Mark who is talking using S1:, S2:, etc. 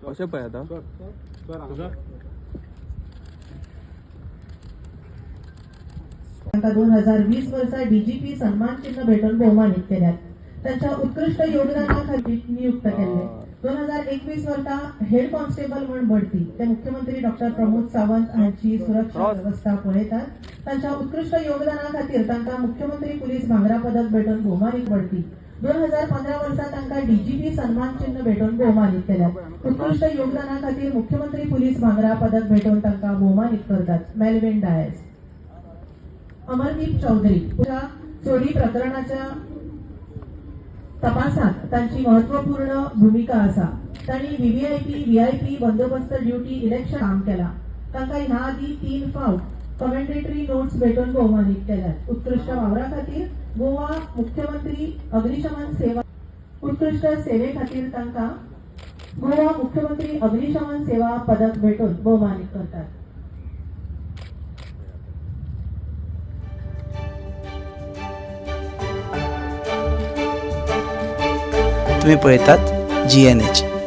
S1: कशें पळय आतां
S2: 2020 वर्सा डीजीपी सन्मान चिन्ह भेटून भोवमानीत केल्यात. त्यांच्या उत्कृष्ट योगदानाखातीर नियुक्त केले. 2021 वर्सा हेड कॉन्स्टेबल म्हणून बढती ते मुख्यमंत्री डॉक्टर प्रमोद सावंत यांची सुरक्षा व्यवस्था पळयतात. त्यांच्या उत्कृष्ट योगदानाखातीर तांकां मुख्यमंत्री पुलीस भांगरा पदक भेटून भोवमानीत बढती. 2015 वर्सा तांकां डीजीपी सन्मान चिन्ह भेटून भोवमानीत केल्यात. उत्कृष्ट योगदानाखातीर मुख्यमंत्री पुलीस भांगरा पदक भेटून तांकां भोवमानीत करतात. मेल्विन डायस. अमरदीप चौधरी चोरी प्रकरणाच्या तपासात तांची महत्वपूर्ण भूमिका आसा. तांणी व्हीआयपी बंदोबस्त ड्युटी इलेक्शन काम केला. तांकां ह्या आदी 3 फावट कमेंडेटरी नोट्स भेटून भोवमानीत केल्यात. उत्कृष्ट वावरा खातीर गोवा मुख्यमंत्री अग्निशमन सेवा उत्कृष्ट सेवे खातीर तांकां गोवा मुख्यमंत्री अग्निशमन सेवा पदक भेटून भोवमानीत करतात.
S3: तुम्ही पळयतात GNH.